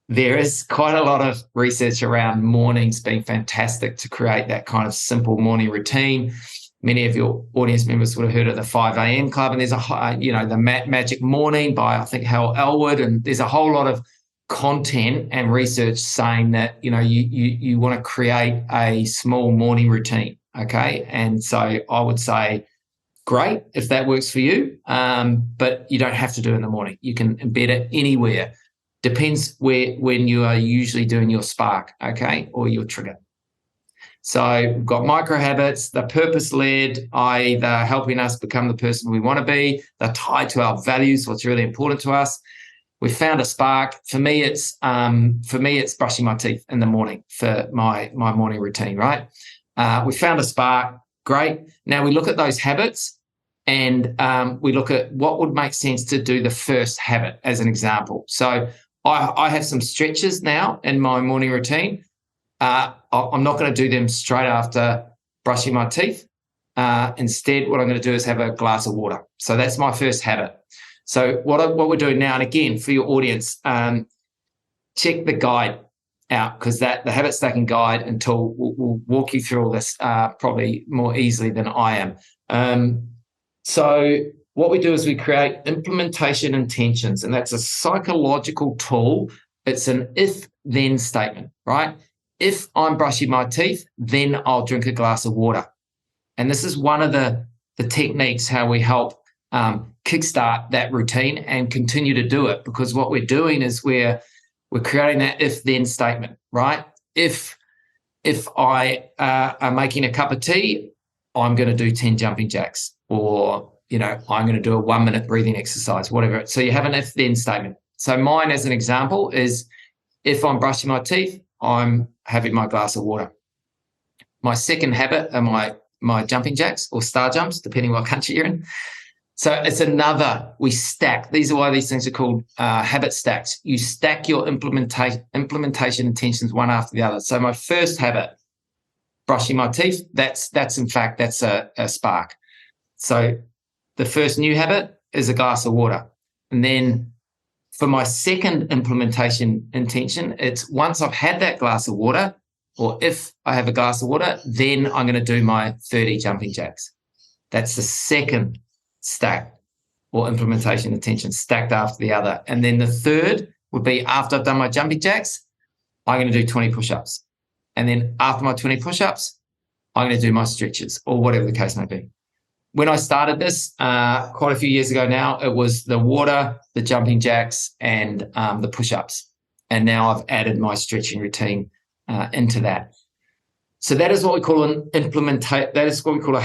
there is quite a lot of research around mornings being fantastic to create that kind of simple morning routine. Many of your audience members would have heard of the 5 a.m. Club, and there's the Magic Morning by, I think, Hal Elwood, and there's a whole lot of content and research saying that you want to create a small morning routine, okay? And so I would say, great if that works for you, but you don't have to do it in the morning. You can embed it anywhere. Depends when you are usually doing your spark, okay, or your trigger. So we've got micro habits. They're purpose-led, i.e. they're helping us become the person we want to be. They're tied to our values, what's really important to us. we found a spark. For me, it's brushing my teeth in the morning for my morning routine, right? We found a spark. Great. Now we look at those habits and we look at what would make sense to do the first habit as an example. So I have some stretches now in my morning routine. I'm not going to do them straight after brushing my teeth. Instead, what I'm going to do is have a glass of water. So that's my first habit. So what we're doing now, and again, for your audience, check the guide out, because the habit stacking guide and tool will walk you through all this probably more easily than I am. So what we do is we create implementation intentions, and that's a psychological tool. It's an if-then statement, right? If I'm brushing my teeth, then I'll drink a glass of water. And this is one of the techniques how we help kickstart that routine and continue to do it, because what we're doing is we're creating that if-then statement, right? If I am making a cup of tea, I'm going to do 10 jumping jacks, or, I'm going to do a 1-minute breathing exercise, whatever. So you have an if-then statement. So mine, as an example, is if I'm brushing my teeth, I'm having my glass of water. My second habit are my jumping jacks or star jumps, depending what country you're in. So it's we stack. These are why these things are called habit stacks. You stack your implementation intentions one after the other. So my first habit, brushing my teeth, that's a spark. So the first new habit is a glass of water. And then for my second implementation intention, it's once I've had that glass of water, or if I have a glass of water, then I'm going to do my 30 jumping jacks. That's the second stack or implementation intention, stacked after the other. And then the third would be, after I've done my jumping jacks, I'm going to do 20 push-ups. And then after my 20 push-ups, I'm going to do my stretches, or whatever the case may be. When I started this quite a few years ago now, it was the water, the jumping jacks, and the push-ups. And now I've added my stretching routine into that. So that is what we call that is what we call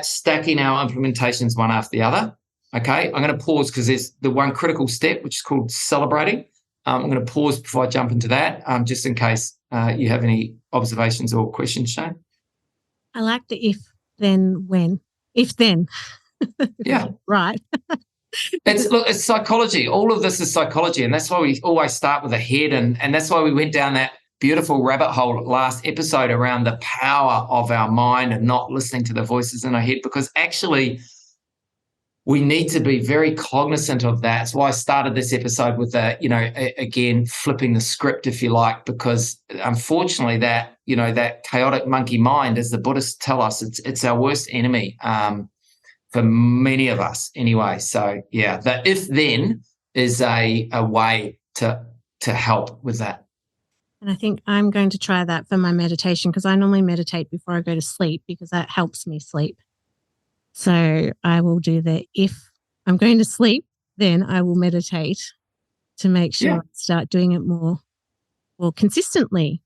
stacking our implementations one after the other. Okay, I'm going to pause because there's the one critical step, which is called celebrating. I'm going to pause before I jump into that, just in case you have any observations or questions, Shane. I like the if, then, when. If, then. Yeah. Right. It's psychology. All of this is psychology, and that's why we always start with the head, and that's why we went down that beautiful rabbit hole last episode around the power of our mind and not listening to the voices in our head, because actually we need to be very cognizant of that. That's why I started this episode with again, flipping the script, if you like, because unfortunately that chaotic monkey mind, as the Buddhists tell us, it's our worst enemy for many of us anyway. So yeah, the if then is a way to help with that. And I think I'm going to try that for my meditation, because I normally meditate before I go to sleep, because that helps me sleep. So I will do that. If I'm going to sleep, then I will meditate to make sure I start doing it more consistently.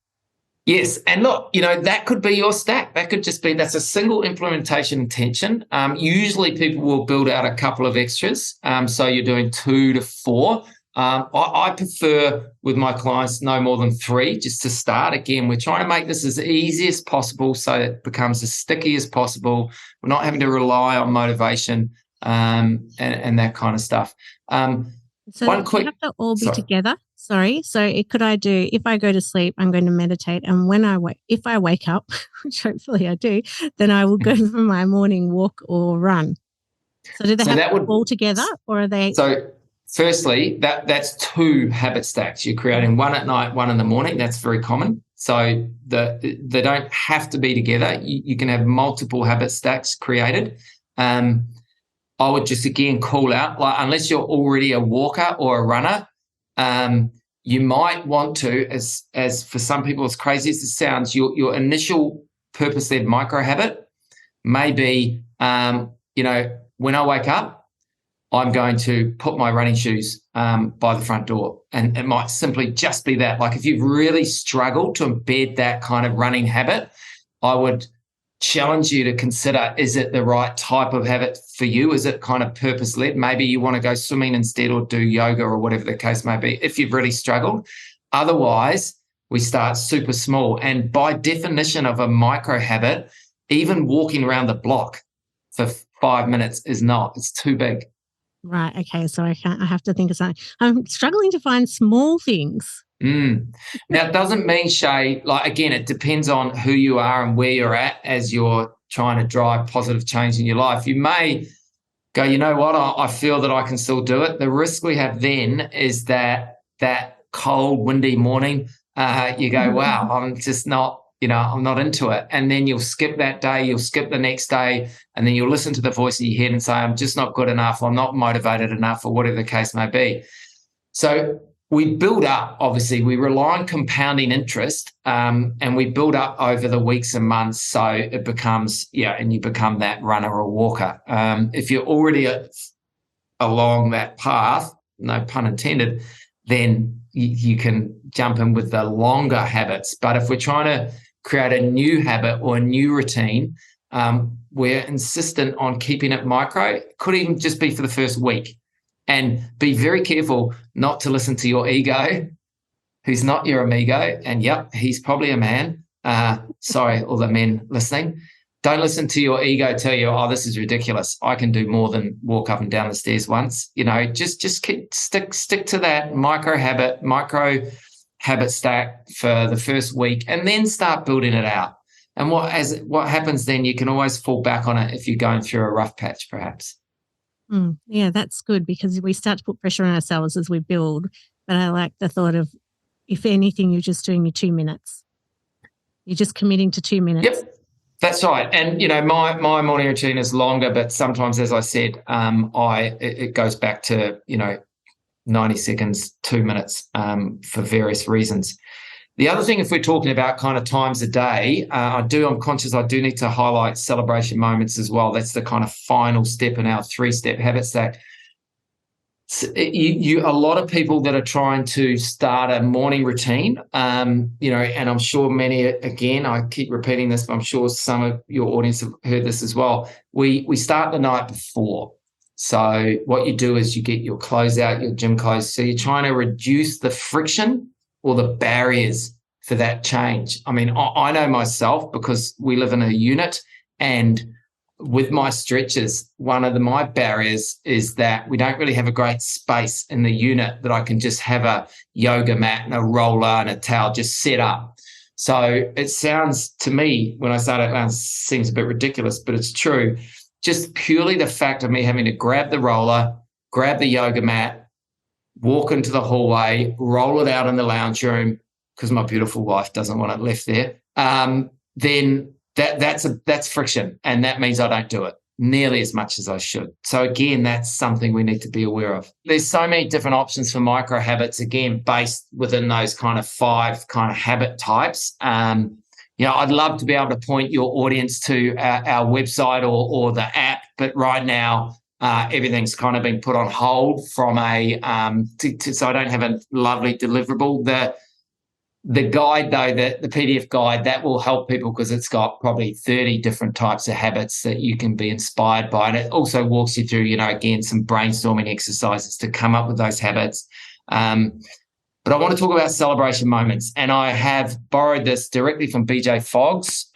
Yes. And look, that could be your stack. That could just be, that's a single implementation intention. Usually people will build out a couple of extras. So you're doing 2 to 4. I prefer with my clients no more than 3 just to start. Again, we're trying to make this as easy as possible so it becomes as sticky as possible. We're not having to rely on motivation and that kind of stuff. So they have to all be together. Sorry. So could I do, if I go to sleep, I'm going to meditate, and if I wake up, which hopefully I do, then I will go for my morning walk or run. So do they have to all together, or are they? So firstly, that's 2 habit stacks. You're creating one at night, one in the morning. That's very common. So they don't have to be together. You can have multiple habit stacks created. I would just again call out, unless you're already a walker or a runner, you might want to, as for some people, as crazy as it sounds, your initial purpose-led micro habit may be, when I wake up, I'm going to put my running shoes by the front door. And it might simply just be that. Like if you've really struggled to embed that kind of running habit, I would challenge you to consider, is it the right type of habit for you? Is it kind of purpose-led? Maybe you want to go swimming instead or do yoga or whatever the case may be, if you've really struggled. Otherwise, we start super small. And by definition of a micro habit, even walking around the block for 5 minutes is not. It's too big. Right. Okay. So I have to think of something. I'm struggling to find small things. Now, it doesn't mean, Shay, like, again, it depends on who you are and where you're at as you're trying to drive positive change in your life. You may go, you know what, I feel that I can still do it. The risk we have then is that cold, windy morning, you go, wow, I'm just not, I'm not into it. And then you'll skip that day, you'll skip the next day, and then you'll listen to the voice in your head and say, I'm just not good enough, I'm not motivated enough, or whatever the case may be. So we build up, obviously, we rely on compounding interest, and we build up over the weeks and months. So it becomes, and you become that runner or walker. If you're already along that path, no pun intended, then you can jump in with the longer habits. But if we're trying to create a new habit or a new routine, we're insistent on keeping it micro. It could even just be for the first week. And be very careful not to listen to your ego, who's not your amigo. And yep, he's probably a man. Sorry, all the men listening. Don't listen to your ego tell you, oh, this is ridiculous, I can do more than walk up and down the stairs once. Just stick to that micro habit stack for the first week, and then start building it out. And what happens then, you can always fall back on it if you're going through a rough patch, perhaps. Yeah, that's good, because we start to put pressure on ourselves as we build. But I like the thought of, if anything, you're just doing your 2 minutes. You're just committing to 2 minutes. Yep, that's right. And, my morning routine is longer, but sometimes, as I said, it goes back to, 90 seconds, 2 minutes, for various reasons. The other thing, if we're talking about kind of times a day, I'm conscious I do need to highlight celebration moments as well. That's the kind of final step in our 3-step habit stack. So a lot of people that are trying to start a morning routine, and I'm sure many, again, I keep repeating this, but I'm sure some of your audience have heard this as well. We start the night before. So what you do is you get your clothes out, your gym clothes. So you're trying to reduce the friction or the barriers for that change. I mean, I know myself, because we live in a unit, and with my stretches, one of my barriers is that we don't really have a great space in the unit that I can just have a yoga mat and a roller and a towel just set up. So it sounds to me, when I say it, it seems a bit ridiculous, but it's true. Just purely the fact of me having to grab the roller, grab the yoga mat, walk into the hallway, roll it out in the lounge room, because my beautiful wife doesn't want it left there, then that's friction, and that means I don't do it nearly as much as I should. So again, that's something we need to be aware of. There's so many different options for micro habits, again, based within those kind of 5 kind of habit types. I'd love to be able to point your audience to our website or the app, but right now, everything's kind of been put on hold from so I don't have a lovely deliverable. The guide, though, the PDF guide, that will help people, because it's got probably 30 different types of habits that you can be inspired by. And it also walks you through, again, some brainstorming exercises to come up with those habits. But I want to talk about celebration moments. And I have borrowed this directly from BJ Fogg's,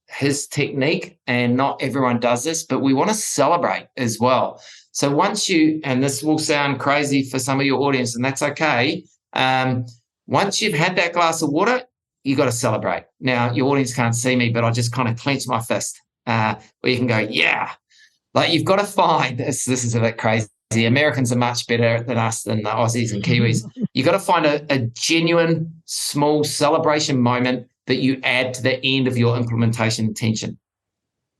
his technique, and not everyone does this, but we want to celebrate as well. So once and this will sound crazy for some of your audience, and that's okay, once you've had that glass of water, you got to celebrate. Now, your audience can't see me, but I just kind of clench my fist, where you can go, yeah. Like, you've got to find, this is a bit crazy, Americans are much better than us, than the Aussies and Kiwis. You've got to find a genuine, small celebration moment that you add to the end of your implementation intention.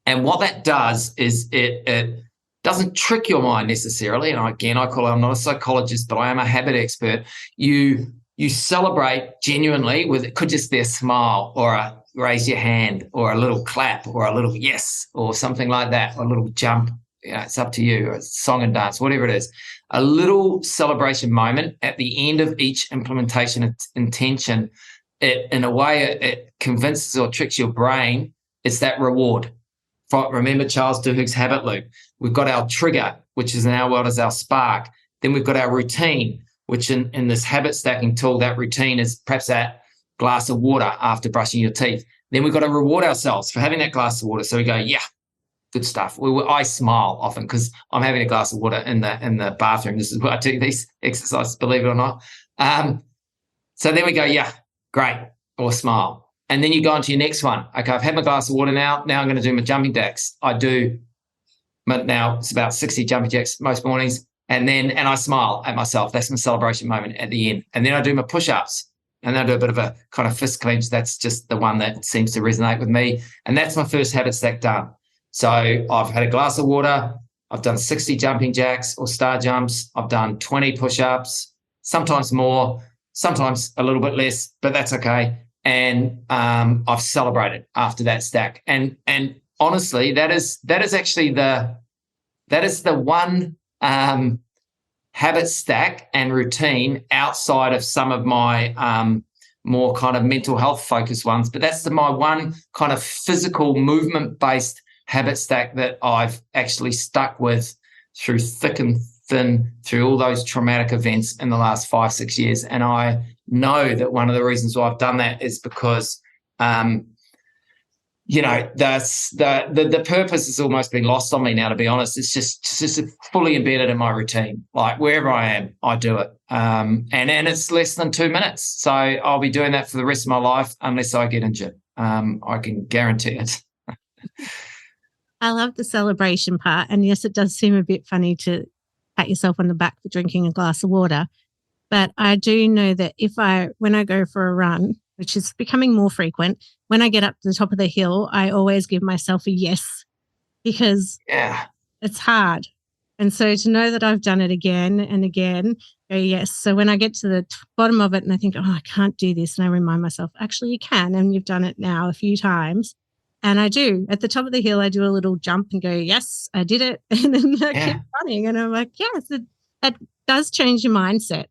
And what that does is it doesn't trick your mind necessarily. And again, I'm not a psychologist, but I am a habit expert. You celebrate genuinely with, it could just be a smile or a raise your hand or a little clap or a little yes or something like that, or a little jump. It's up to you, or a song and dance, whatever it is. A little celebration moment at the end of each implementation intention. In a way, it convinces or tricks your brain It's that reward. Remember Charles Duhigg's habit loop. We've got our trigger, which is in our world is our spark. Then we've got our routine, which in this habit stacking tool, that routine is perhaps that glass of water after brushing your teeth. Then we've got to reward ourselves for having that glass of water. So we go, yeah, good stuff. I smile often because I'm having a glass of water in the bathroom. This is where I do these exercises, believe it or not. So then we go, yeah, great, or smile. And then you go on to your next one. Okay, I've had my glass of water now. Now I'm going to do my jumping jacks. Now it's about 60 jumping jacks most mornings. And I smile at myself. That's my celebration moment at the end. And then I do my push-ups. And then I do a bit of a kind of fist clench. That's just the one that seems to resonate with me. And that's my first habit stack done. So I've had a glass of water. I've done 60 jumping jacks or star jumps. I've done 20 push-ups, sometimes more, sometimes a little bit less, but that's okay. And I've celebrated after that stack. And honestly, that is actually the one habit stack and routine outside of some of my more kind of mental health focused ones. But that's my one kind of physical movement based habit stack that I've actually stuck with through thick and thin, through all those traumatic events in the last 5-6 years. And I know that one of the reasons why I've done that is because the purpose has almost been lost on me now, to be honest. It's just fully embedded in my routine. Like wherever I am, I do it. And it's less than 2 minutes. So I'll be doing that for the rest of my life unless I get injured. I can guarantee it. I love the celebration part. And yes, it does seem a bit funny to pat yourself on the back for drinking a glass of water. But I do know that when I go for a run, which is becoming more frequent, when I get up to the top of the hill, I always give myself a yes, because it's hard. And so to know that I've done it again and again, go yes. So when I get to the bottom of it and I think, I can't do this, and I remind myself, actually you can, and you've done it now a few times. And I do. At the top of the hill, I do a little jump and go, yes, I did it. And then I keep running. And I'm like, yes, that does change your mindset.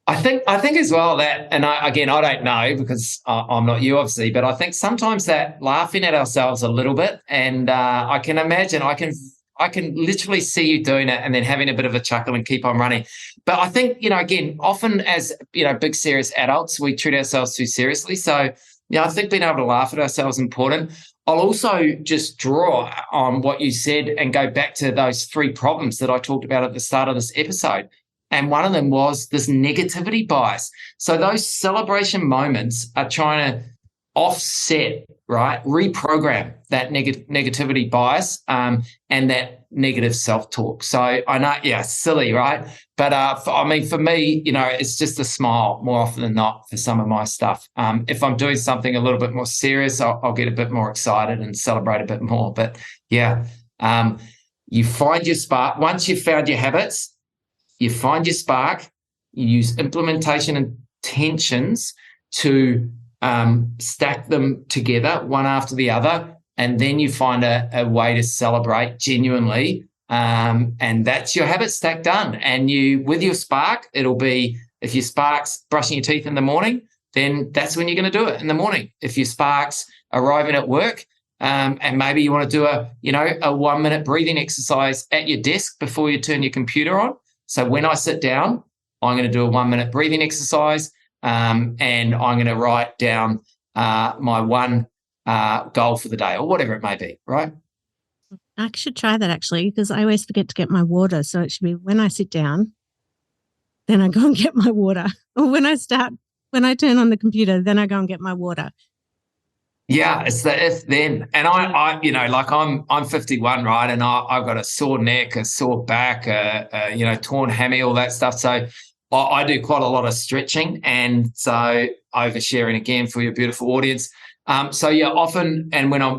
I think as well that, and I don't know because I'm not you, obviously, but I think sometimes that laughing at ourselves a little bit, and I can imagine, I can literally see you doing it and then having a bit of a chuckle and keep on running. But I think, again, often as, big serious adults, we treat ourselves too seriously. So, I think being able to laugh at ourselves is important. I'll also just draw on what you said and go back to those 3 problems that I talked about at the start of this episode. And one of them was this negativity bias. So those celebration moments are trying to offset, right, reprogram that negativity bias and that negative self-talk. So I know, silly, right? But for me, it's just a smile more often than not for some of my stuff. If I'm doing something a little bit more serious, I'll get a bit more excited and celebrate a bit more. But you find your spark. Once you've found your habits, you find your spark, you use implementation intentions to stack them together one after the other, and then you find a way to celebrate genuinely, and that's your habit stack done. And with your spark, it'll be, if your spark's brushing your teeth in the morning, then that's when you're going to do it, in the morning. If your spark's arriving at work, and maybe you want to do a 1-minute breathing exercise at your desk before you turn your computer on. So when I sit down, I'm going to do a 1-minute breathing exercise, and I'm going to write down my one goal for the day, or whatever it may be, right? I should try that actually, because I always forget to get my water. So it should be when I sit down, then I go and get my water. Or when I turn on the computer, then I go and get my water. Yeah, it's the if then. And I'm 51, right? And I've got a sore neck, a sore back, torn hammy, all that stuff. So I do quite a lot of stretching, and so oversharing again for your beautiful audience. Often, and when I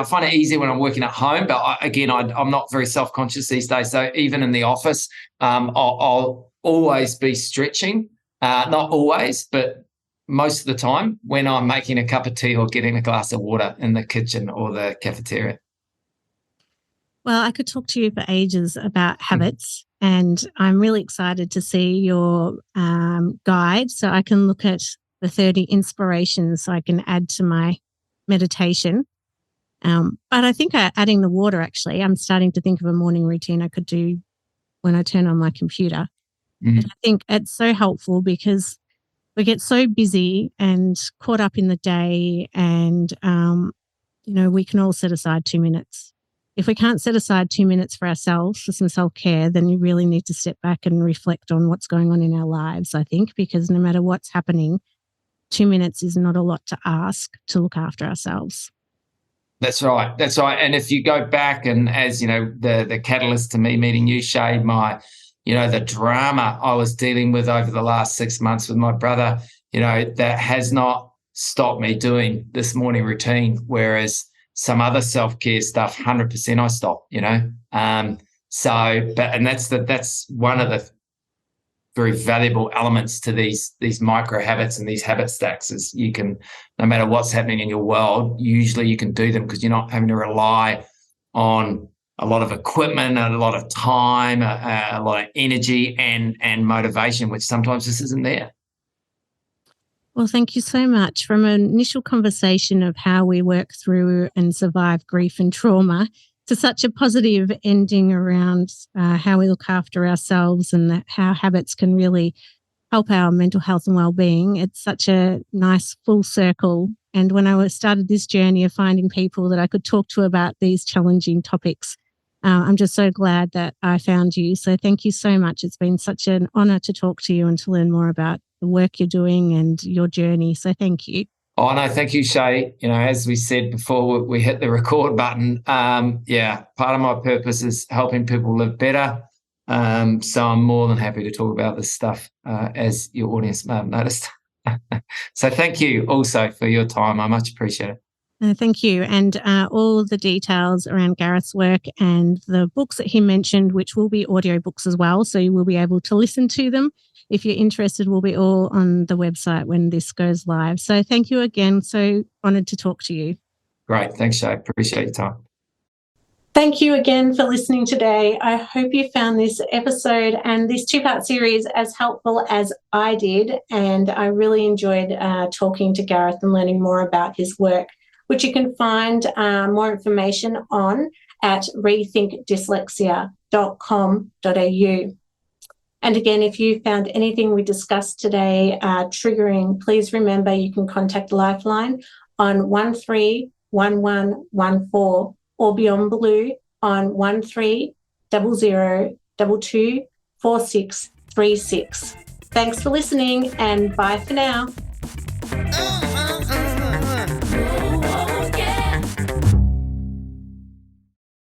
find it easier when I'm working at home, but I'm not very self-conscious these days. So even in the office, I'll always be stretching, not always, but most of the time when I'm making a cup of tea or getting a glass of water in the kitchen or the cafeteria. Well, I could talk to you for ages about habits, and I'm really excited to see your guide, so I can look at the 30 inspirations so I can add to my meditation. But I think adding the water, actually, I'm starting to think of a morning routine I could do when I turn on my computer. And I think it's so helpful because we get so busy and caught up in the day, and, we can all set aside 2 minutes. If we can't set aside 2 minutes for ourselves for some self-care, then you really need to step back and reflect on what's going on in our lives, I think, because no matter what's happening, 2 minutes is not a lot to ask to look after ourselves. That's right. That's right. And if you go back, and as you know, the catalyst to me meeting you, Shay, the drama I was dealing with over the last 6 months with my brother, that has not stopped me doing this morning routine. Whereas some other self-care stuff, 100% I stop. And that's one of the very valuable elements to these micro habits and these habit stacks is you can, no matter what's happening in your world, usually you can do them because you're not having to rely on a lot of equipment, a lot of time, a lot of energy and motivation, which sometimes just isn't there. Well, thank you so much. From an initial conversation of how we work through and survive grief and trauma to such a positive ending around how we look after ourselves and how habits can really help our mental health and well-being. It's such a nice full circle. And when I started this journey of finding people that I could talk to about these challenging topics, I'm just so glad that I found you. So thank you so much. It's been such an honour to talk to you and to learn more about the work you're doing and your journey. So thank you. Oh, no, thank you, Shay. As we said before, we hit the record button. Part of my purpose is helping people live better. So I'm more than happy to talk about this stuff, as your audience may have noticed. So thank you also for your time. I much appreciate it. Thank you. And all the details around Gareth's work and the books that he mentioned, which will be audiobooks as well, so you will be able to listen to them. If you're interested, will be all on the website when this goes live. So thank you again. So honoured to talk to you. Great. Thanks, Shay. Appreciate your time. Thank you again for listening today. I hope you found this episode and this two-part series as helpful as I did. And I really enjoyed talking to Gareth and learning more about his work, which you can find more information on at rethinkdyslexia.com.au. And again, if you found anything we discussed today triggering, please remember you can contact Lifeline on 131114 or Beyond Blue on 1300224636. Thanks for listening and bye for now.